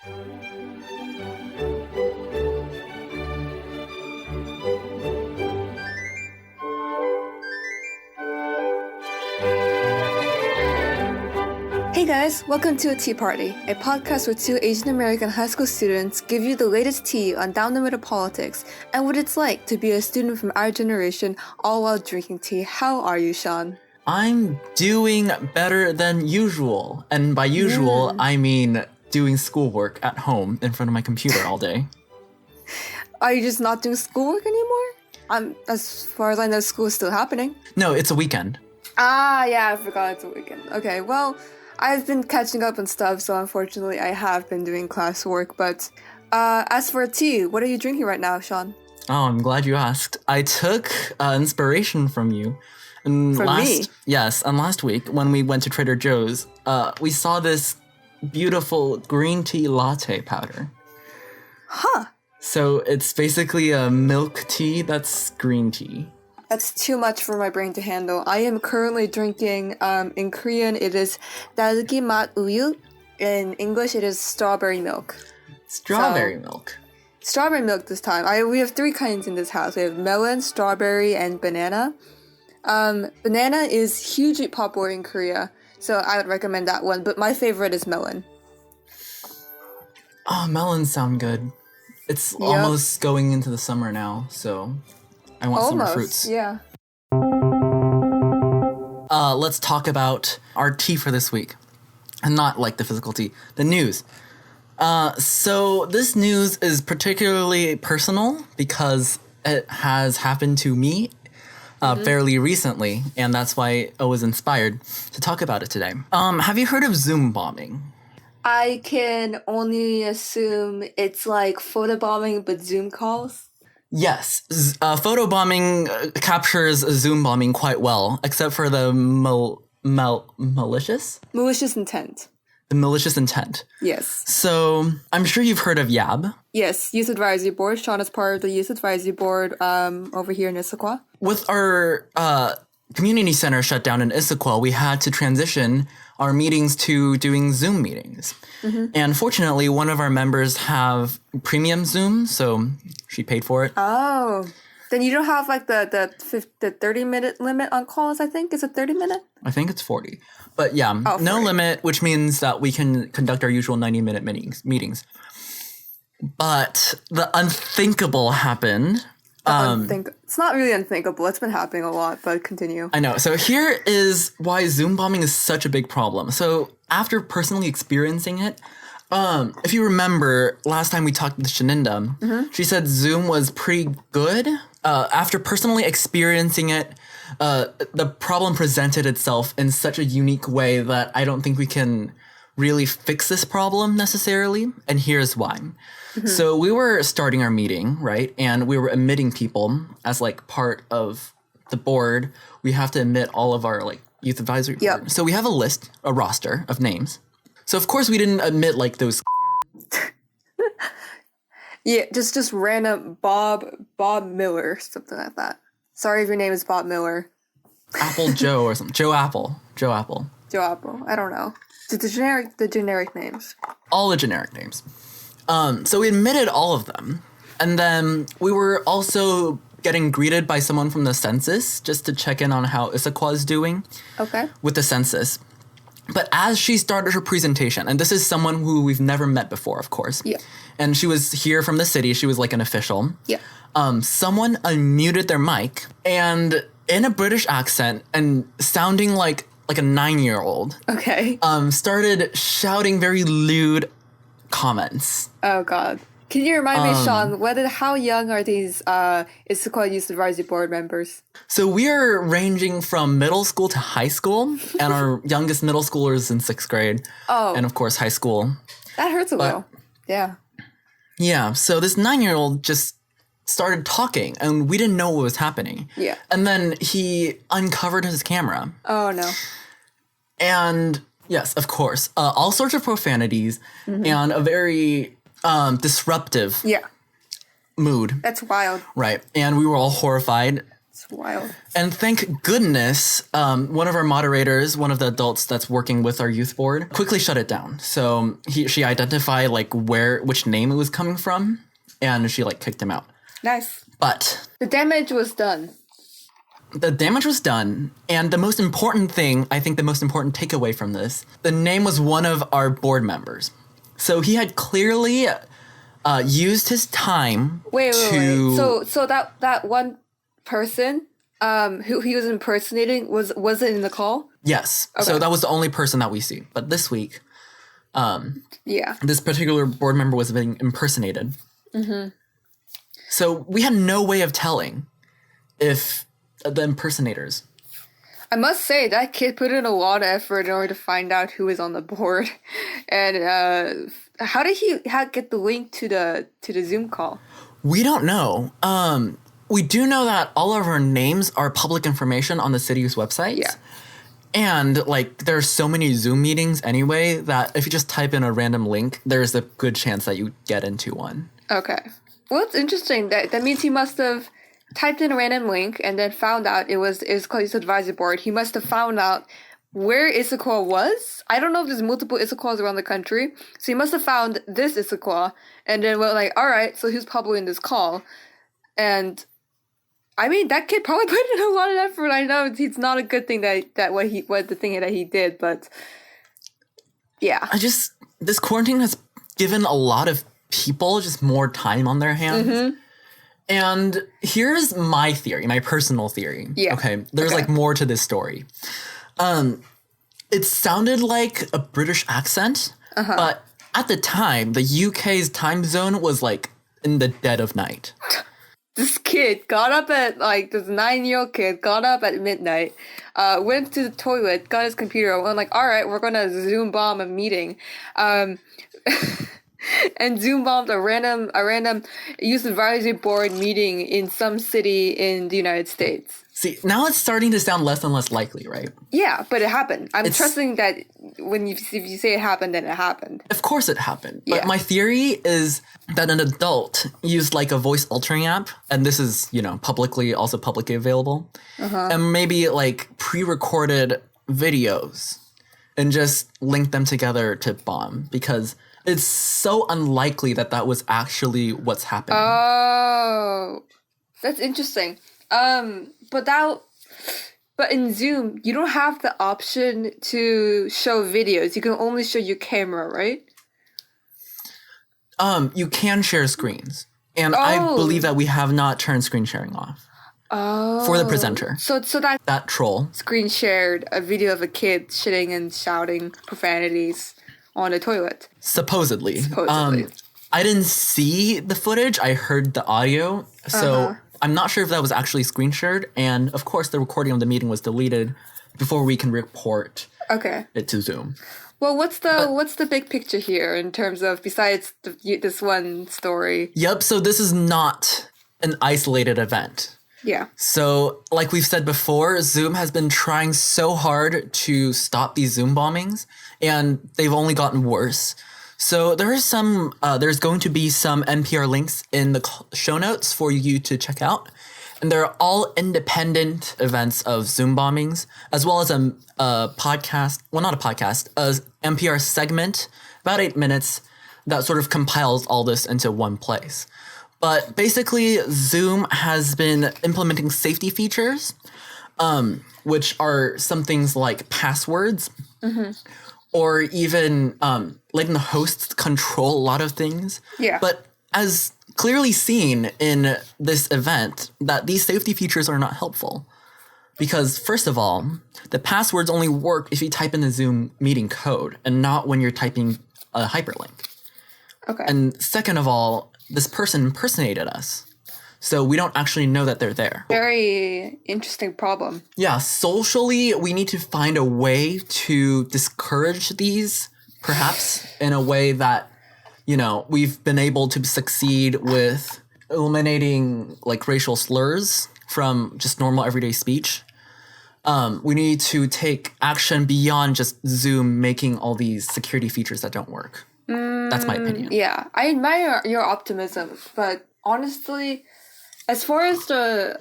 Hey guys, welcome to A Tea Party, a podcast where two Asian American high school students give you the latest tea on down-the-middle politics and what it's like to be a student from our generation all while drinking tea. How are you, Sean? I'm doing better than usual. And by usual, I mean doing schoolwork at home in front of my computer all day. Are you just not doing schoolwork anymore? As far as I know, school is still happening. No, it's a weekend. Ah, yeah, I forgot it's a weekend. Okay, well, I've been catching up on stuff, so unfortunately I have been doing classwork, but as for tea, what are you drinking right now, Sean? Oh, I'm glad you asked. I took inspiration from you. And me? Yes, and last week when we went to Trader Joe's, we saw this beautiful green tea latte powder. Huh. So it's basically a milk tea that's green tea. That's too much for my brain to handle. I am currently drinking, in Korean, it is 달기 맛 우유. In English, it is strawberry milk. Strawberry milk. Strawberry milk this time. We have three kinds in this house. We have melon, strawberry, and banana. Banana is hugely popular in Korea, so I would recommend that one. But my favorite is melon. Oh, melons sound good. It's almost going into the summer now, so I want summer fruits. Yeah. Let's talk about our tea for this week. And not like the physical tea, the news. So this news is particularly personal because it has happened to me fairly recently, and that's why I was inspired to talk about it today. Have you heard of Zoombombing? I can only assume it's like photobombing but Zoom calls. Yes, photobombing captures Zoombombing quite well, except for the malicious? Malicious intent. The malicious intent. Yes. So, I'm sure you've heard of YAB. Yes, Youth Advisory Board. Sean is part of the Youth Advisory Board over here in Issaquah. With our community center shut down in Issaquah, we had to transition our meetings to doing Zoom meetings. Mm-hmm. And fortunately, one of our members have premium Zoom, so she paid for it. Oh, then you don't have like the 30-minute limit on calls, I think? Is it 30-minute? I think it's 40. But yeah, no limit, which means that we can conduct our usual 90-minute meetings. But the unthinkable happened. It's not really unthinkable. It's been happening a lot, but continue. I know. So here is why Zoom bombing is such a big problem. So after personally experiencing it, if you remember last time we talked with Shaninda, she said Zoom was pretty good. After personally experiencing it, the problem presented itself in such a unique way that I don't think we can really fix this problem necessarily. And here's why. So we were starting our meeting, right? And we were admitting people as like part of the board. We have to admit all of our like youth advisory board. So we have a roster of names. So of course we didn't admit like those. Yeah, just random Bob Miller, something like that. Sorry if your name is Bob Miller. Apple Joe or something. Joe Apple. I don't know. The generic names. All the generic names. So we admitted all of them. And then we were also getting greeted by someone from the census just to check in on how Issaquah is doing. Okay. With the census. But as she started her presentation, and this is someone who we've never met before, of course. Yeah. And she was here from the city. She was like an official. Yeah. Someone unmuted their mic and in a British accent and sounding like a 9-year-old. Okay. Started shouting very lewd comments. Oh God. Can you remind me, Sean, how young are these Issaquah Youth Advisory Board members? So we are ranging from middle school to high school, and our youngest middle schooler is in 6th grade. Oh. And of course, high school. That hurts a little. Yeah. Yeah, so this 9-year-old just started talking, and we didn't know what was happening. Yeah. And then he uncovered his camera. Oh, no. And yes, of course, all sorts of profanities and a very disruptive mood. That's wild. Right. And we were all horrified. It's wild. And thank goodness, one of our moderators, one of the adults that's working with our youth board, quickly shut it down. So she identified like which name it was coming from, and she like kicked him out. Nice. But the damage was done. The damage was done, and the most important thing, I think the most important takeaway from this, the name was one of our board members. So he had clearly used his time Wait. So that one person who he was impersonating wasn't in the call? Yes. Okay. So that was the only person that we see. But this week, this particular board member was being impersonated. Mm-hmm. So we had no way of telling if the impersonators. I must say that kid put in a lot of effort in order to find out who was on the board, and how did he get the link to the Zoom call? We don't know. We do know that all of our names are public information on the city's website. Yeah. And like there are so many Zoom meetings anyway that if you just type in a random link, there's a good chance that you get into one. Okay. Well, it's interesting. That means he must have typed in a random link and then found out it was called his advisory board. He must have found out where Issaquah was. I don't know if there's multiple Issaquahs around the country. So he must have found this Issaquah and then went like, all right, so who's probably in this call? And I mean, that kid probably put in a lot of effort. I know it's not a good thing that what the thing that he did, but yeah. This quarantine has given a lot of people just more time on their hands. Mm-hmm. And here's my theory, my personal theory. Yeah. Okay. There's like more to this story. It sounded like a British accent, but at the time, the UK's time zone was like in the dead of night. This kid got up at this 9-year-old kid got up at midnight, went to the toilet, got his computer, went like, all right, we're gonna Zoom bomb a meeting. And Zoom bombed a random youth advisory board meeting in some city in the United States. See, now it's starting to sound less and less likely, right? Yeah, but it happened. I'm trusting that if you say it happened, then it happened. Of course it happened. Yeah. But my theory is that an adult used like a voice altering app, and this is, publicly available, and maybe like pre-recorded videos and just linked them together to bomb because it's so unlikely that was actually what's happening. Oh, that's interesting. But in Zoom, you don't have the option to show videos. You can only show your camera, right? You can share screens. And I believe that we have not turned screen sharing off. Oh. For the presenter. So that troll screen shared a video of a kid shitting and shouting profanities on a toilet. Supposedly. I didn't see the footage. I heard the audio. So I'm not sure if that was actually screen shared. And of course, the recording of the meeting was deleted before we can report it to Zoom. Well, what's the big picture here in terms of, besides this one story? Yep. So this is not an isolated event. Yeah. So like we've said before, Zoom has been trying so hard to stop these Zoom bombings, and they've only gotten worse. So there's going to be some NPR links in the show notes for you to check out. And they're all independent events of Zoom bombings, as well as a podcast, well, not a podcast, a NPR segment, about 8 minutes, that sort of compiles all this into one place. But basically, Zoom has been implementing safety features, which are some things like passwords, or even letting the hosts control a lot of things. Yeah. But as clearly seen in this event, that these safety features are not helpful. Because first of all, the passwords only work if you type in the Zoom meeting code and not when you're typing a hyperlink. Okay. And second of all, this person impersonated us. So we don't actually know that they're there. Very interesting problem. Yeah, socially, we need to find a way to discourage these, perhaps in a way that, we've been able to succeed with eliminating like racial slurs from just normal everyday speech. We need to take action beyond just Zoom making all these security features that don't work. That's my opinion. Yeah, I admire your optimism, but honestly, As far as the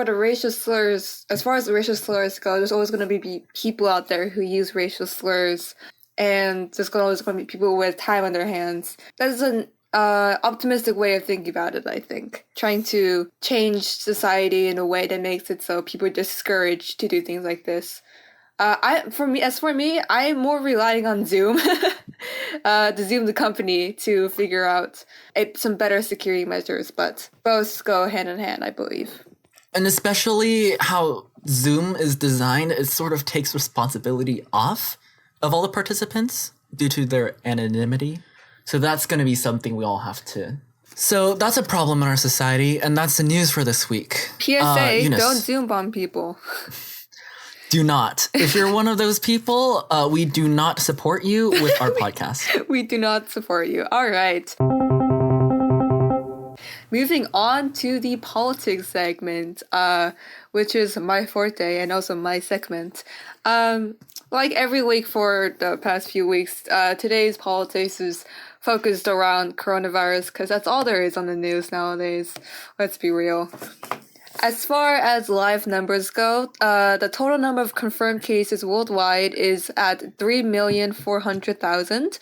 racial slurs, as far as the racial slurs go, there's always going to be people out there who use racial slurs, and there's always going to be people with time on their hands. That's an optimistic way of thinking about it, I think. Trying to change society in a way that makes it so people are discouraged to do things like this. For me, I'm more relying on Zoom, the company, to figure out some better security measures, but both go hand in hand, I believe. And especially how Zoom is designed, it sort of takes responsibility off of all the participants due to their anonymity. So that's going to be something we all have to. So that's a problem in our society, and that's the news for this week. PSA, Eunice, don't Zoom bomb people. Do not. If you're one of those people, we do not support you with our podcast. We do not support you. All right. Moving on to the politics segment, which is my forte and also my segment. Like every week for the past few weeks, today's politics is focused around coronavirus because that's all there is on the news nowadays. Let's be real. As far as live numbers go, the total number of confirmed cases worldwide is at 3,400,000.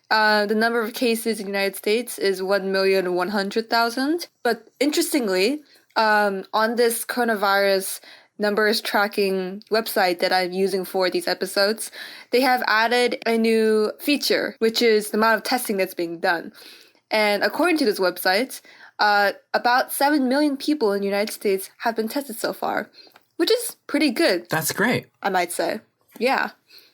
The number of cases in the United States is 1,100,000. But interestingly, on this coronavirus numbers tracking website that I'm using for these episodes, they have added a new feature, which is the amount of testing that's being done. And according to this website, about 7 million people in the United States have been tested so far, which is pretty good. That's great. I might say. Yeah.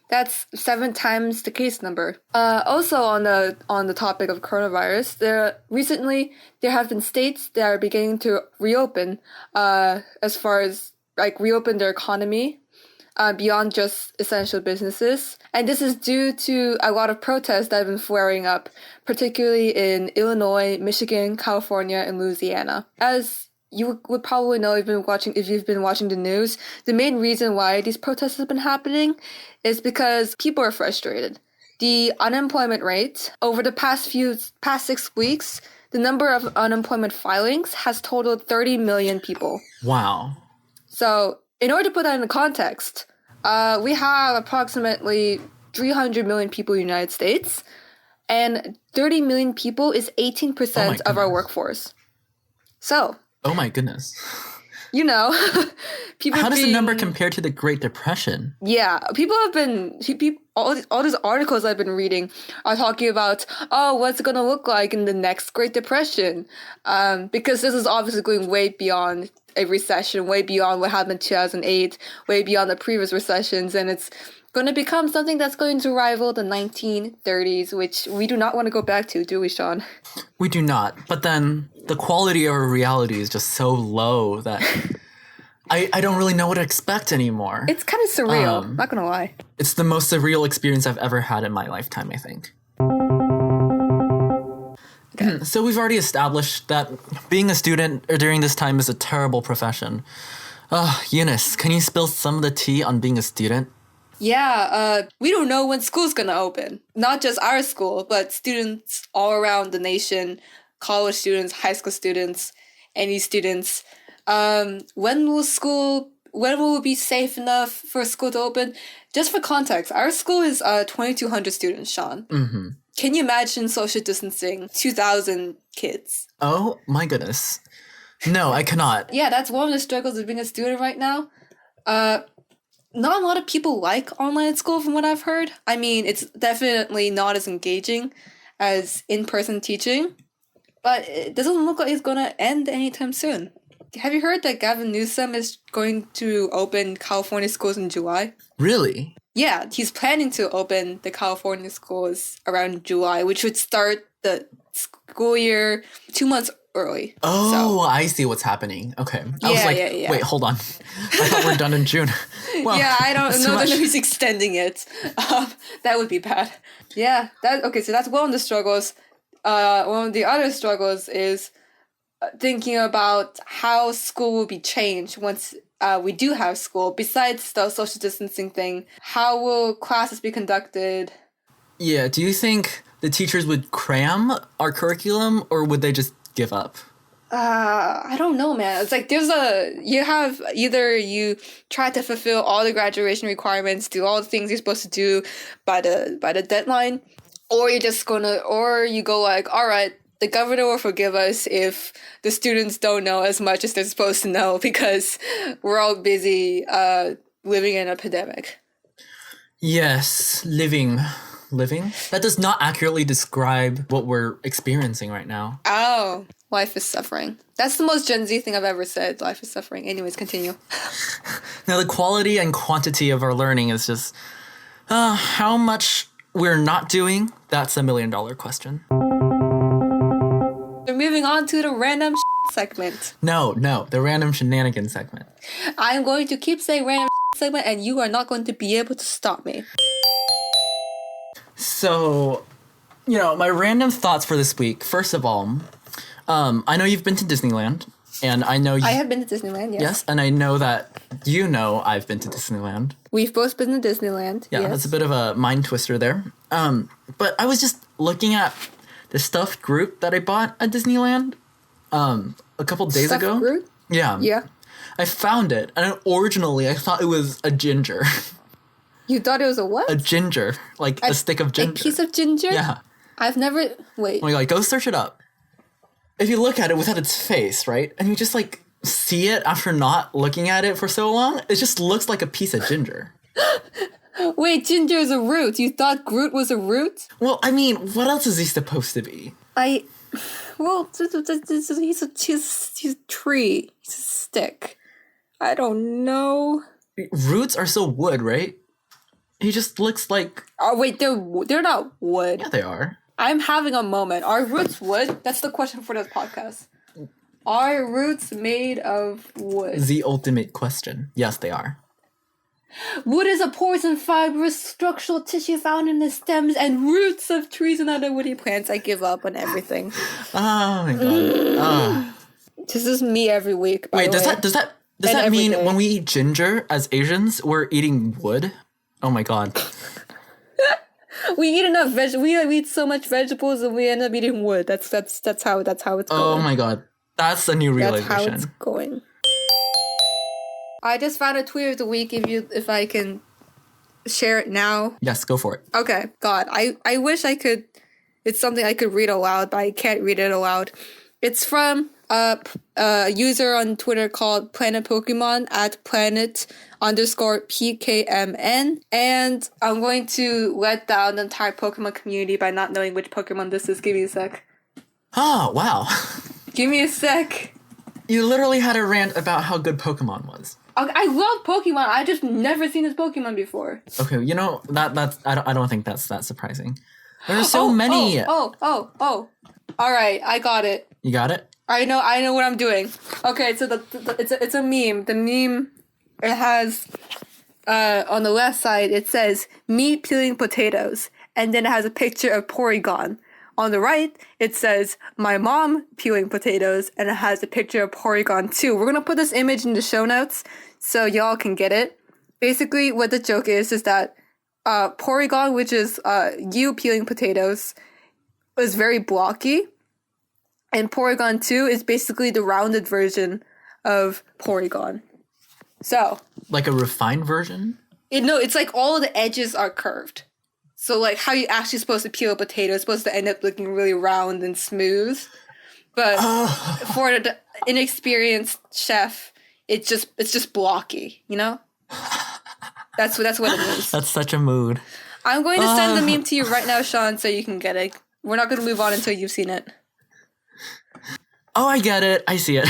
That's 7 times the case number. Also on the topic of coronavirus, recently there have been states that are beginning to reopen, as far as reopen their economy, beyond just essential businesses. And this is due to a lot of protests that have been flaring up, particularly in Illinois, Michigan, California, and Louisiana. As you would probably know if you've been watching the news, the main reason why these protests have been happening is because people are frustrated. The unemployment rate over the past 6 weeks, the number of unemployment filings has totaled 30 million people. Wow. So in order to put that into context, we have approximately 300 million people in the United States, and 30 million people is 18% of our workforce. So. Oh my goodness. You know, people. How does the number compare to the Great Depression? Yeah, people have been, all these articles I've been reading are talking about, what's it going to look like in the next Great Depression? Because this is obviously going way beyond a recession, way beyond what happened in 2008, way beyond the previous recessions, and it's going to become something that's going to rival the 1930s, which we do not want to go back to, do we, Sean? We do not. But then the quality of our reality is just so low that I don't really know what to expect anymore. It's kind of surreal, not going to lie. It's the most surreal experience I've ever had in my lifetime, I think. Okay. So we've already established that being a student during this time is a terrible profession. Eunice, can you spill some of the tea on being a student? Yeah, we don't know when school's gonna open. Not just our school, but students all around the nation, college students, high school students, any students. When will it be safe enough for school to open? Just for context, our school is 2,200 students, Sean. Mm-hmm. Can you imagine social distancing 2,000 kids? Oh my goodness. No, I cannot. Yeah, that's one of the struggles of being a student right now. Not a lot of people like online school from what I've heard. I mean, it's definitely not as engaging as in-person teaching, but it doesn't look like it's going to end anytime soon. Have you heard that Gavin Newsom is going to open California schools in July? Really? Yeah, he's planning to open the California schools around July, which would start the school year 2 months early. Oh, so. I see what's happening. Okay. I was like, yeah. wait, hold on. I thought we're done in June. Well, yeah, I don't know that he's extending it. That would be bad. Yeah, so that's one of the struggles. One of the other struggles is thinking about how school will be changed once we do have school. Besides the social distancing thing, how will classes be conducted? Yeah, do you think the teachers would cram our curriculum or would they just give up? I don't know, man. It's like you have either you try to fulfill all the graduation requirements, do all the things you're supposed to do by the deadline, or you go like, all right, the governor will forgive us if the students don't know as much as they're supposed to know because we're all busy living in a pandemic. Yes, living. That does not accurately describe what we're experiencing right now. Oh, life is suffering. That's the most Gen Z thing I've ever said. Life is suffering. Anyways, continue. Now, the quality and quantity of our learning is just how much we're not doing. That's $1 million question. We're moving on to the random segment. No, the random shenanigans segment. I'm going to keep saying random segment, and you are not going to be able to stop me. So, my random thoughts for this week. First of all, I know you've been to Disneyland, and I know I have been to Disneyland, yes. Yes, and I know that I've been to Disneyland. We've both been to Disneyland. Yeah, yes. That's a bit of a mind twister there. But I was just looking at the stuffed Groot that I bought at Disneyland a couple days ago. Stuffed Groot? Yeah. Yeah. I found it, and originally I thought it was a ginger. You thought it was a what? A ginger, like a stick of ginger. A piece of ginger? Yeah. I've never... Wait. Oh my god, go search it up. If you look at it without its face, right, and you just, see it after not looking at it for so long, it just looks like a piece of ginger. Wait, ginger is a root. You thought Groot was a root? Well, I mean, what else is he supposed to be? Well, he's a tree. He's a stick. I don't know. Roots are still wood, right? He just looks like... Oh, wait, they're not wood. Yeah, they are. I'm having a moment. Are roots wood? That's the question for this podcast. Are roots made of wood? The ultimate question. Yes, they are. Wood is a porous and fibrous structural tissue found in the stems and roots of trees and other woody plants. I give up on everything. Oh my god. This is me every week. Wait, does that mean day. when we eat ginger as Asians, we're eating wood? Oh my god. We eat enough we eat so much vegetables and we end up eating wood. That's how it's going. Oh my god. That's a new realization. That's how it's going. I just found a tweet of the week if I can share it now. Yes, go for it. Okay. God, I wish I could. It's something I could read aloud, but I can't read it aloud. It's from a user on Twitter called Planet Pokemon at planet_PKMN. And I'm going to let down the entire Pokemon community by not knowing which Pokemon this is. Give me a sec. Oh, wow. Give me a sec. You literally had a rant about how good Pokemon was. I love Pokemon. I just never seen this Pokemon before. Okay, that's I don't think that's that surprising. There are so many. Oh. All right, I got it. You got it? I know what I'm doing. Okay, so it's a meme. The meme, it has on the left side it says me peeling potatoes, and then it has a picture of Porygon. On the right, it says my mom peeling potatoes, and it has a picture of Porygon too. We're gonna put this image in the show notes so y'all can get it. Basically, what the joke is that Porygon, which is you peeling potatoes, is very blocky. And Porygon 2 is basically the rounded version of Porygon. So. Like a refined version? It's like all of the edges are curved. So like how you actually supposed to peel a potato is supposed to end up looking really round and smooth. But for an inexperienced chef, it's just blocky, you know? That's what it means. That's such a mood. I'm going to send the meme to you right now, Sean, so you can get it. We're not going to move on until you've seen it. Oh, I get it. I see it.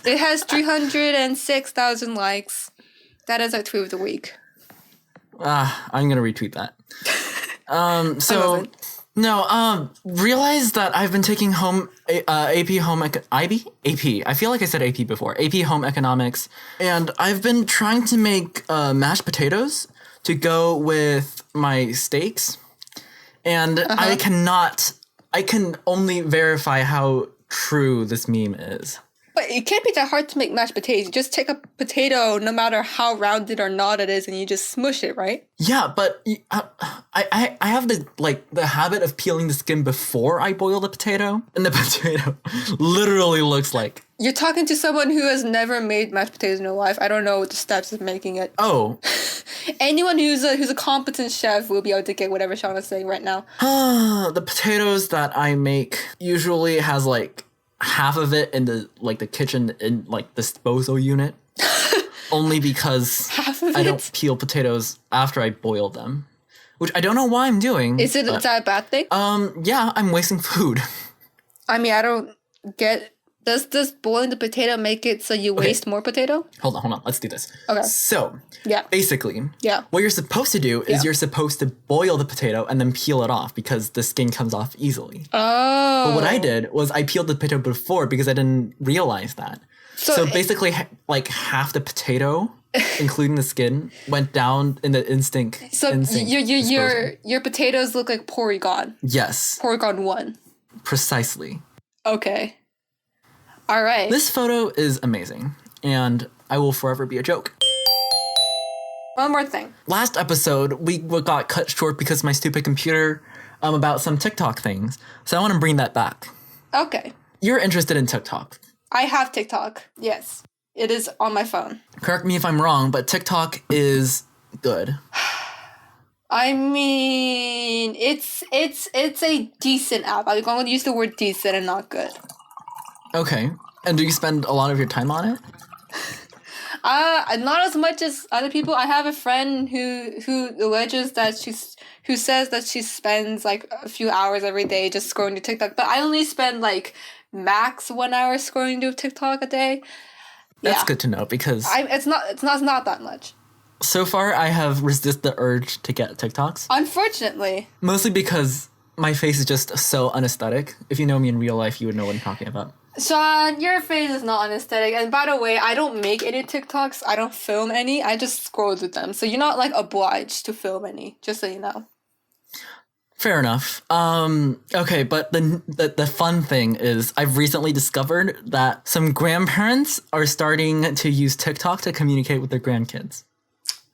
It has 306,000 likes. That is our tweet of the week. I'm going to retweet that. Realize that I've been taking AP home AP. I feel like I said AP before. AP home economics, and I've been trying to make mashed potatoes to go with my steaks, and I can only verify how true this meme is. But it can't be that hard to make mashed potatoes. You just take a potato, no matter how rounded or not it is, and you just smush it, right? Yeah, but I have the habit of peeling the skin before I boil the potato, and the potato literally looks like... You're talking to someone who has never made mashed potatoes in their life. I don't know what the steps of making it. Oh. Anyone who's a competent chef will be able to get whatever Sean is saying right now. The potatoes that I make usually has like half of it in the kitchen in like disposal unit. Only because Half of I it? don't peel potatoes after I boil them. Which I don't know why I'm doing. Is that a bad thing? Yeah, I'm wasting food. I mean, I don't get... Does boiling the potato make it so you waste more potato? Hold on. Let's do this. Okay. So, Yeah. basically, Yeah. what you're supposed to do is Yeah. you're supposed to boil the potato and then peel it off because the skin comes off easily. Oh. But what I did was I peeled the potato before because I didn't realize that. So basically, like half the potato, including the skin, went down in the instinct. So disposal. your potatoes look like Porygon. Yes, Porygon 1. precisely. Okay. All right. This photo is amazing, and I will forever be a joke. One more thing. Last episode, we got cut short because of my stupid computer about some TikTok things. So I want to bring that back. Okay. You're interested in TikTok. I have TikTok. Yes. It is on my phone. Correct me if I'm wrong, but TikTok is good. I mean, it's a decent app. I'm going to use the word decent and not good. Okay. And do you spend a lot of your time on it? Not as much as other people. I have a friend who alleges that who says that she spends like a few hours every day just scrolling to TikTok. But I only spend like max 1 hour scrolling to TikTok a day. That's good to know because it's not that much. So far, I have resisted the urge to get TikToks. Unfortunately. Mostly because my face is just so unaesthetic. If you know me in real life, you would know what I'm talking about. Sean, your face is not unaesthetic. And by the way, I don't make any TikToks. I don't film any. I just scroll through them. So you're not like obliged to film any, just so you know. Fair enough. Okay, but the fun thing is I've recently discovered that some grandparents are starting to use TikTok to communicate with their grandkids.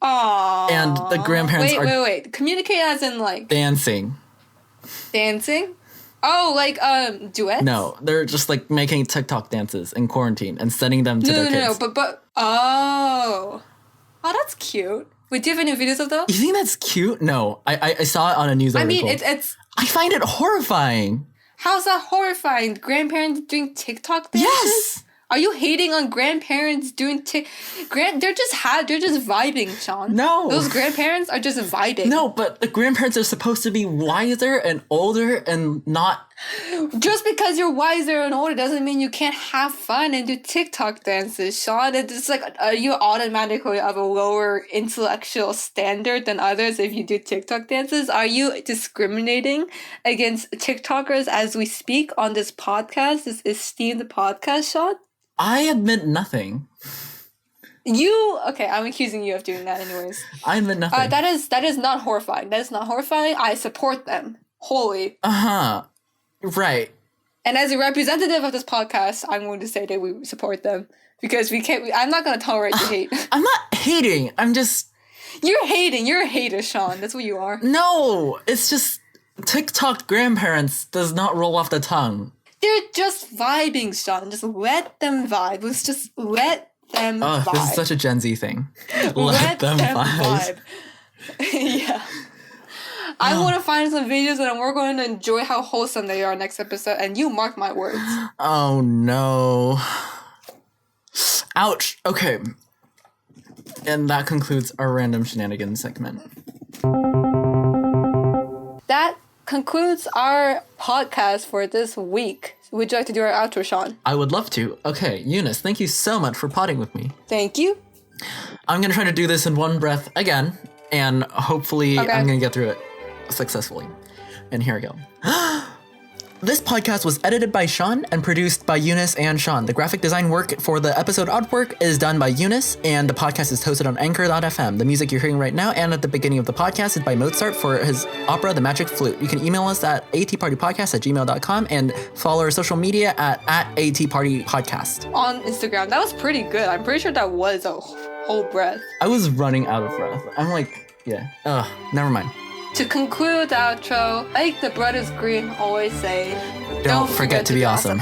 Aww. And the grandparents Wait. Communicate as in like... Dancing. Dancing? Oh, like, duets? No, they're just like making TikTok dances in quarantine and sending them to their kids. But, oh, that's cute. Wait, do you have any videos of those? You think that's cute? No, I saw it on a news article. I mean, it's... I find it horrifying. How's that horrifying? Grandparents doing TikTok dances? Yes! Are you hating on grandparents doing they're just vibing, Sean. No. Those grandparents are just vibing. No, but the grandparents are supposed to be wiser and older and not... Just because you're wiser and older doesn't mean you can't have fun and do TikTok dances, Sean. It's like, are you automatically of a lower intellectual standard than others if you do TikTok dances? Are you discriminating against TikTokers as we speak on this podcast, this esteemed podcast, Sean? I admit nothing. Okay, I'm accusing you of doing that anyways. I admit nothing. That is not horrifying. That is not horrifying. I support them wholly. Uh-huh. Right. And as a representative of this podcast, I'm going to say that we support them. Because I'm not going to tolerate your hate. I'm not hating. I'm just... You're hating. You're a hater, Sean. That's what you are. No, it's just TikTok grandparents does not roll off the tongue. They're just vibing, Sean. Just let them vibe. Let's just let them vibe. This is such a Gen Z thing. Let them vibe. Yeah. I want to find some videos and we're going to enjoy how wholesome they are next episode. And you mark my words. Oh, no. Ouch. Okay. And that concludes our random shenanigans segment. That concludes our podcast for this week. Would you like to do our outro, Sean? I would love to. Okay, Eunice, thank you so much for potting with me. Thank you. I'm going to try to do this in one breath again, and hopefully I'm going to get through it successfully. And here I go. This podcast was edited by Sean and produced by Eunice and Sean. The graphic design work for the episode artwork is done by Eunice, and the podcast is hosted on Anchor.fm. The music you're hearing right now and at the beginning of the podcast is by Mozart for his opera, The Magic Flute. You can email us at atpartypodcast@gmail.com and follow our social media at atpartypodcast. On Instagram. That was pretty good. I'm pretty sure that was a whole breath. I was running out of breath. I'm like, yeah. Never mind. To conclude the outro, like the brothers Green always say, Don't forget to be awesome.